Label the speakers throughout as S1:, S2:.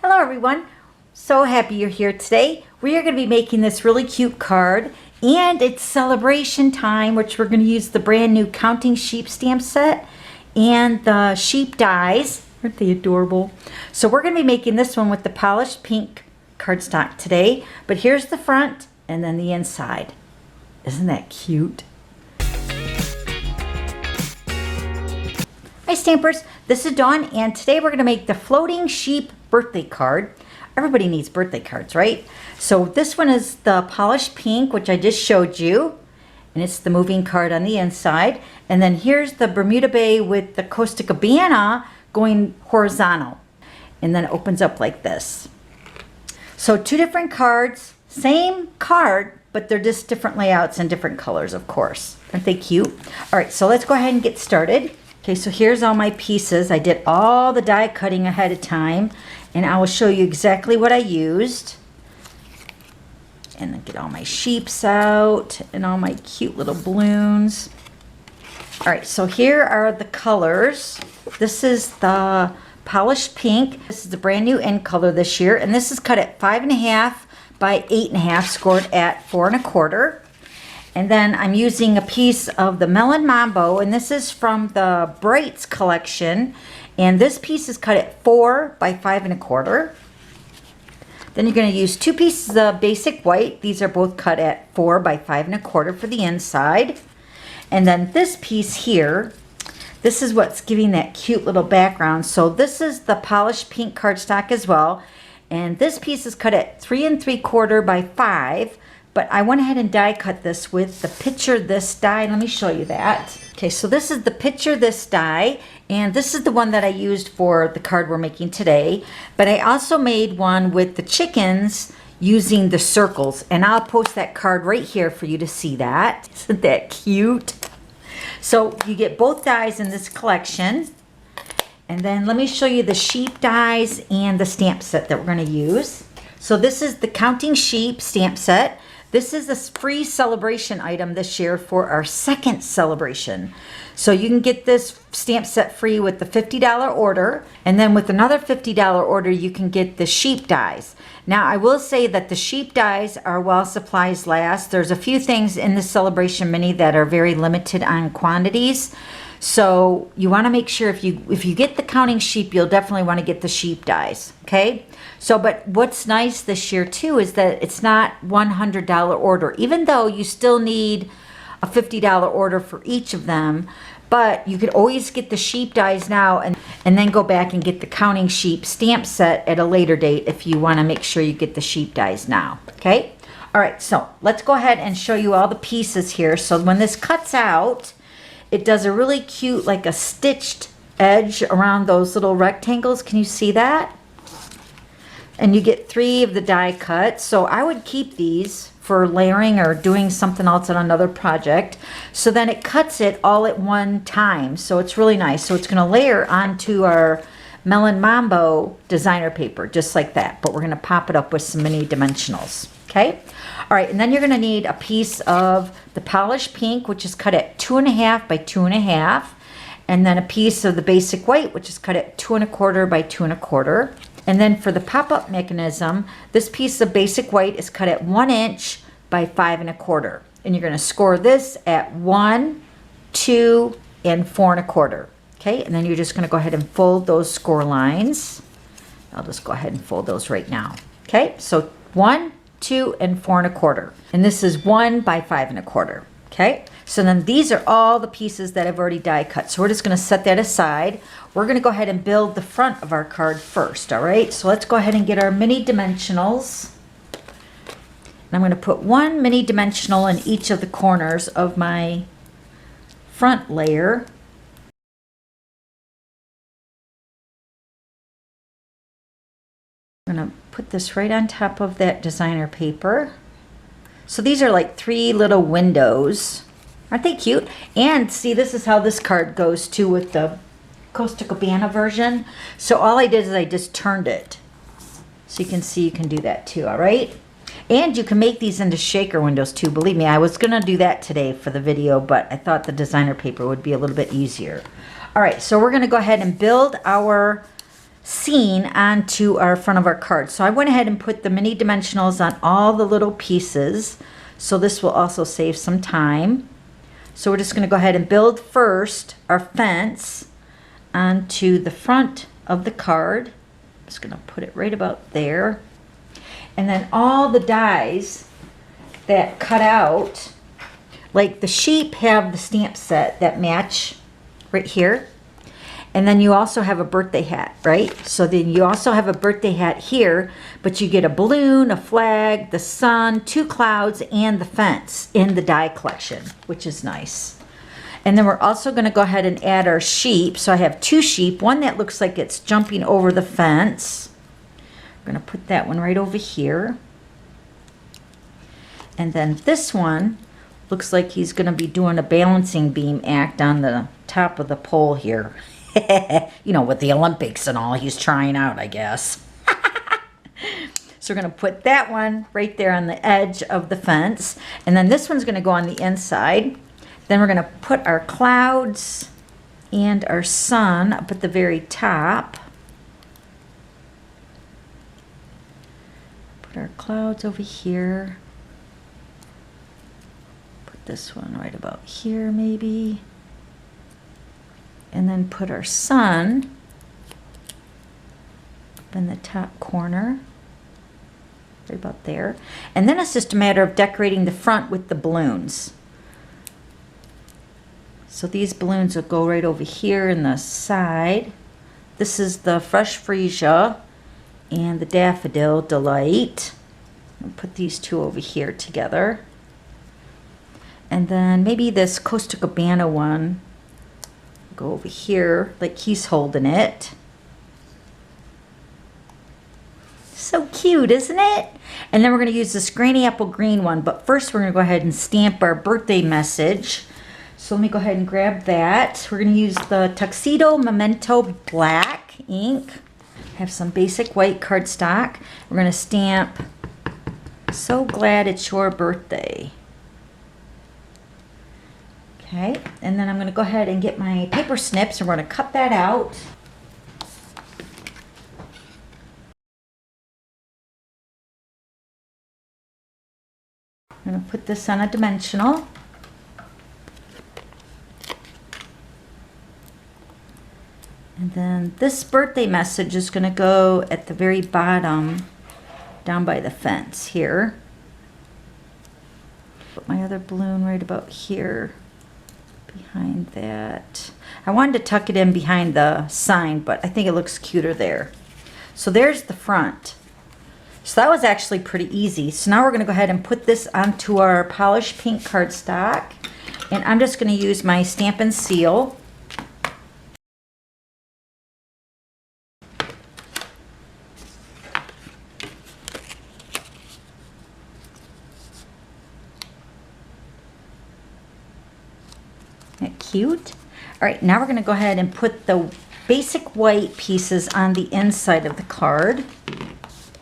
S1: Hello everyone, so happy you're here today. We are going to be making this really cute card and it's celebration time, which we're going to use the brand new counting sheep stamp set and the sheep dies. Aren't they adorable? So we're going to be making this one with the polished pink cardstock today, but here's the front and then the inside. Isn't that cute? Hi Stampers, this is Dawn and today we're going to make the floating sheep birthday card. Everybody needs birthday cards, right? So this one is the polished pink, which I just showed you, and it's the moving card on the inside. And then here's the Bermuda Bay with the Costa Cabana going horizontal, and then it opens up like this. So two different cards, same card, but they're just different layouts and different colors, of course. Aren't they cute? All right, so let's go ahead and get started. Okay, so here's all my pieces. I did all the die cutting ahead of time, and I will show you exactly what I used. And then get all my sheeps out and all my cute little balloons. All right, so here are the colors. This is the polished pink. This is the brand new end color this year, and this is cut at 5.5 by 8.5, scored at 4 1/4. And then I'm using a piece of the Melon Mambo, and this is from the Brights collection. And this piece is cut at 4 by 5 1/4. Then you're going to use two pieces of basic white. These are both cut at 4 by 5 1/4 for the inside. And then this piece here, this is what's giving that cute little background. So this is the polished pink cardstock as well. And this piece is cut at 3 3/4 by 5. But I went ahead and die cut this with the Picture This die. Let me show you that. Okay, so this is the Picture This die, and this is the one that I used for the card we're making today. But I also made one with the chickens using the circles, and I'll post that card right here for you to see that. Isn't that cute? So you get both dies in this collection. And then let me show you the sheep dies and the stamp set that we're going to use. So this is the Counting Sheep stamp set. This is a free celebration item this year for our second celebration. So you can get this stamp set free with the $50 order. And then with another $50 order, you can get the sheep dies. Now, I will say that the sheep dies are while supplies last. There's a few things in the Celebration Mini that are very limited on quantities. So you want to make sure if you get the counting sheep, you'll definitely want to get the sheep dies, okay? So, but what's nice this year too is that it's not $100 order, even though you still need a $50 order for each of them, but you could always get the sheep dies now and then go back and get the counting sheep stamp set at a later date if you want to make sure you get the sheep dies now, okay? All right, so let's go ahead and show you all the pieces here. So when this cuts out, it does a really cute, like a stitched edge around those little rectangles. Can you see that? And you get 3 of the die cut. So I would keep these for layering or doing something else on another project. So then it cuts it all at one time. So it's really nice. So it's going to layer onto our Melon Mambo designer paper, just like that. But we're going to pop it up with some mini dimensionals. Okay? All right, and then you're going to need a piece of the polished pink, which is cut at 2.5 by 2.5, and then a piece of the basic white, which is cut at 2 1/4 by 2 1/4. And then for the pop-up mechanism, this piece of basic white is cut at 1 inch by 5 1/4. And you're going to score this at 1, 2, and 4 1/4. Okay, and then you're just going to go ahead and fold those score lines. I'll just go ahead and fold those right now. Okay, so 1, 2, and 4 1/4. And this is 1 by 5 1/4. Okay, so then these are all the pieces that I've already die cut. So we're just going to set that aside. We're going to go ahead and build the front of our card first. All right, so let's go ahead and get our mini dimensionals. And I'm going to put one mini dimensional in each of the corners of my front layer. I'm going to put this right on top of that designer paper. So these are like 3 little windows. Aren't they cute? And see, this is how this card goes too with the Costa Cabana version. So all I did is I just turned it. So you can see you can do that too, all right? And you can make these into shaker windows too. Believe me, I was going to do that today for the video, but I thought the designer paper would be a little bit easier. All right, so we're going to go ahead and build our scene onto our front of our card. So I went ahead and put the mini dimensionals on all the little pieces. So this will also save some time. So we're just going to go ahead and build first our fence onto the front of the card. I'm just going to put it right about there. And then all the dies that cut out, like the sheep have the stamp set that match right here. And then you also have a birthday hat, right? So then you also have a birthday hat here, but you get a balloon, a flag, the sun, 2 clouds, and the fence in the die collection, which is nice. And then we're also going to go ahead and add our sheep. So I have 2 sheep, one that looks like it's jumping over the fence. I'm going to put that one right over here. And then this one looks like he's going to be doing a balancing beam act on the top of the pole here. You know, with the Olympics and all, he's trying out, I guess. So we're going to put that one right there on the edge of the fence. And then this one's going to go on the inside. Then we're going to put our clouds and our sun up at the very top. Put our clouds over here. Put this one right about here maybe. And then put our sun up in the top corner, right about there. And then it's just a matter of decorating the front with the balloons. So these balloons will go right over here in the side. This is the Fresh Freesia and the Daffodil Delight. I'll put these 2 over here together. And then maybe this Costa Cabana one, go over here like he's holding it. So cute, isn't it? And then we're going to use this Granny Apple Green one, but first we're going to go ahead and stamp our birthday message. So let me go ahead and grab that. We're going to use the Tuxedo Memento Black ink. Have some basic white cardstock. We're going to stamp "So glad it's your birthday." Okay, and then I'm going to go ahead and get my paper snips and we're going to cut that out. I'm going to put this on a dimensional. And then this birthday message is going to go at the very bottom, down by the fence here. Put my other balloon right about here. Behind that. I wanted to tuck it in behind the sign, but I think it looks cuter there. So there's the front. So that was actually pretty easy. So now we're going to go ahead and put this onto our polished pink cardstock. And I'm just going to use my Stampin' Seal. Isn't that cute? All right, now we're going to go ahead and put the basic white pieces on the inside of the card.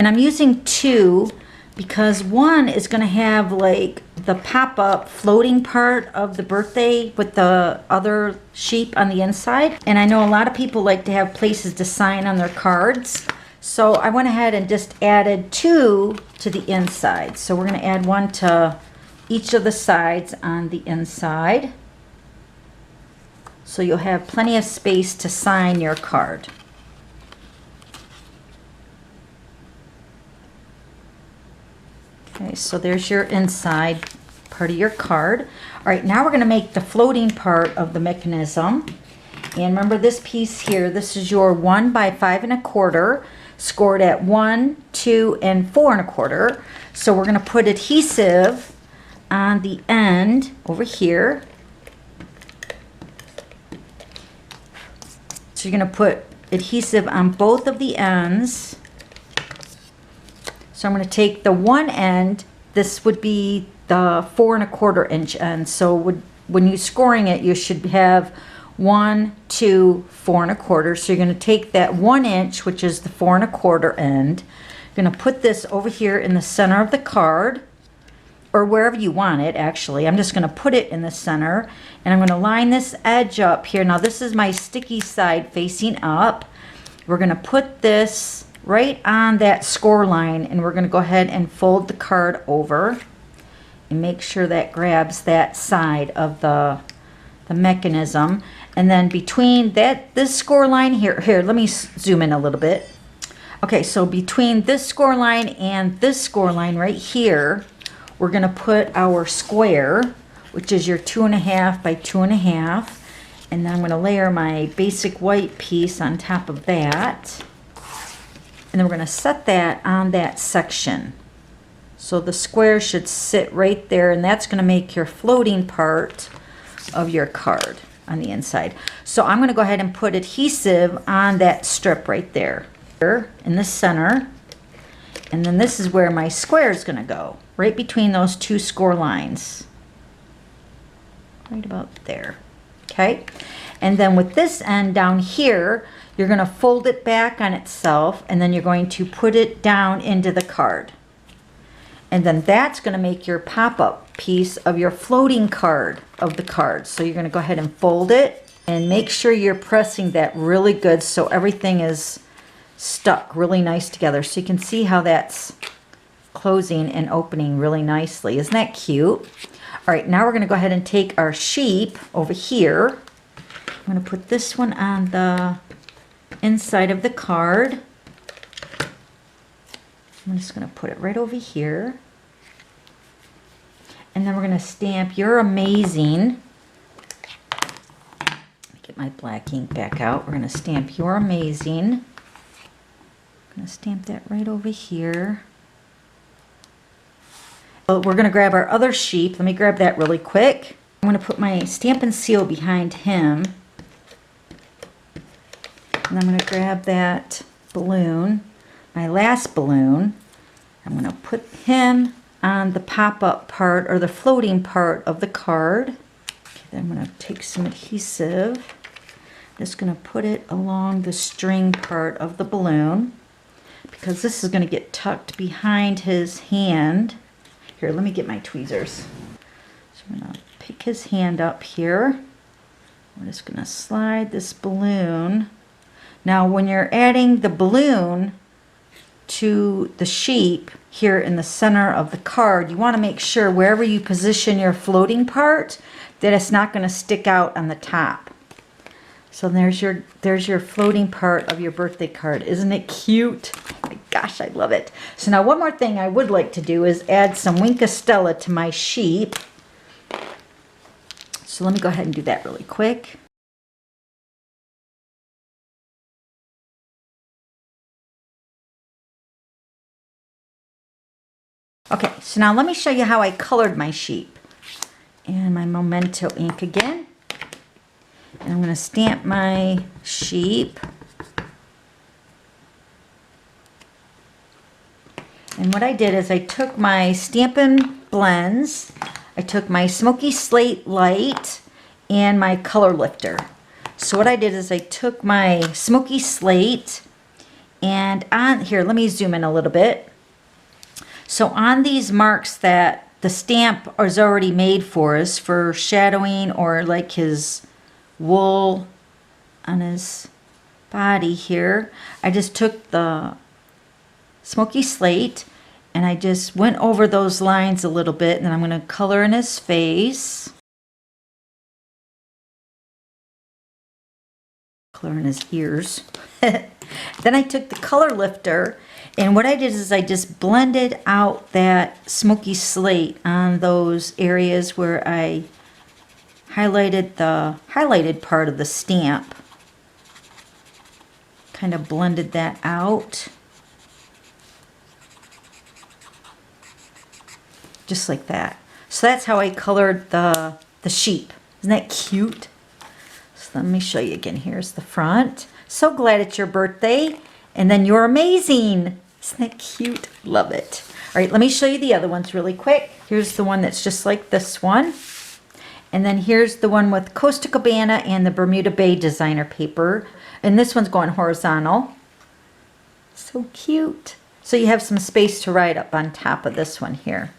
S1: And I'm using 2 because one is going to have like the pop-up floating part of the birthday with the other sheep on the inside. And I know a lot of people like to have places to sign on their cards. So I went ahead and just added 2 to the inside. So we're going to add 1 to each of the sides on the inside. So you'll have plenty of space to sign your card. Okay, so there's your inside part of your card. All right, now we're going to make the floating part of the mechanism. And remember this piece here, this is your 1 by 5 1/4, scored at 1, 2, and 4 1/4. So we're going to put adhesive on the end over here. So you're going to put adhesive on both of the ends. So I'm going to take the one end, this would be the 4 1/4 inch end. So when you're scoring it, you should have 1, 2, 4 1/4. So you're going to take that 1 inch, which is the 4 1/4 end. You're going to put this over here in the center of the card, or wherever you want it actually. I'm just going to put it in the center, and I'm going to line this edge up here. Now this is my sticky side facing up. We're going to put this right on that score line, and we're going to go ahead and fold the card over and make sure that grabs that side of the mechanism. And then between this score line here, let me zoom in a little bit. Okay, so between this score line and this score line right here, we're going to put our square, which is your 2.5 by 2.5. And then I'm going to layer my basic white piece on top of that. And then we're going to set that on that section. So the square should sit right there, and that's going to make your floating part of your card on the inside. So I'm going to go ahead and put adhesive on that strip right there in the center. And then this is where my square is going to go, right between those two score lines. Right about there. Okay, and then with this end down here, you're going to fold it back on itself, and then you're going to put it down into the card. And then that's going to make your pop-up piece of your floating card of the card. So you're going to go ahead and fold it, and make sure you're pressing that really good so everything is stuck really nice together. So you can see how that's closing and opening really nicely. Isn't that cute? All right, now we're going to go ahead and take our sheep over here. I'm going to put this one on the inside of the card. I'm just going to put it right over here. And then we're going to stamp "You're Amazing." Let me get my black ink back out. We're going to stamp "You're Amazing." I'm going to stamp that right over here. We're going to grab our other sheep. Let me grab that really quick. I'm going to put my Stampin' Seal behind him. And I'm going to grab that balloon, my last balloon. I'm going to put him on the pop-up part or the floating part of the card. Okay, then I'm going to take some adhesive. I'm just going to put it along the string part of the balloon, because this is going to get tucked behind his hand. Here, let me get my tweezers. So I'm going to pick his hand up here. We're just going to slide this balloon. Now, when you're adding the balloon to the sheep here in the center of the card, you want to make sure wherever you position your floating part that it's not going to stick out on the top. So there's your floating part of your birthday card. Isn't it cute? Oh my gosh, I love it. So now one more thing I would like to do is add some Wink of Stella to my sheep. So let me go ahead and do that really quick. Okay, so now let me show you how I colored my sheep. And my Memento ink again. And I'm going to stamp my sheep. And what I did is I took my Stampin' Blends, I took my Smoky Slate Light, and my Color Lifter. So what I did is I took my Smoky Slate, and on here, let me zoom in a little bit. So on these marks that the stamp is already made for us for shadowing, or like his wool on his body here, I just took the Smoky Slate and I just went over those lines a little bit, and then I'm going to color in his face, color in his ears. Then I took the Color Lifter, and what I did is I just blended out that Smoky Slate on those areas where I highlighted the highlighted part of the stamp. Kind of blended that out. Just like that. So that's how I colored the sheep. Isn't that cute? So let me show you again. Here's the front. So glad it's your birthday. And then "You're Amazing." Isn't that cute? Love it. All right, let me show you the other ones really quick. Here's the one that's just like this one. And then here's the one with Costa Cabana and the Bermuda Bay designer paper. And this one's going horizontal. So cute. So you have some space to write up on top of this one here.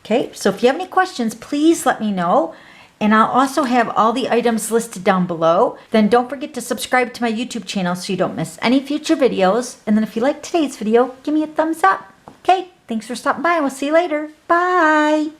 S1: Okay, so if you have any questions, please let me know. And I'll also have all the items listed down below. Then don't forget to subscribe to my YouTube channel so you don't miss any future videos. And then if you like today's video, give me a thumbs up. Okay, thanks for stopping by. We'll see you later. Bye.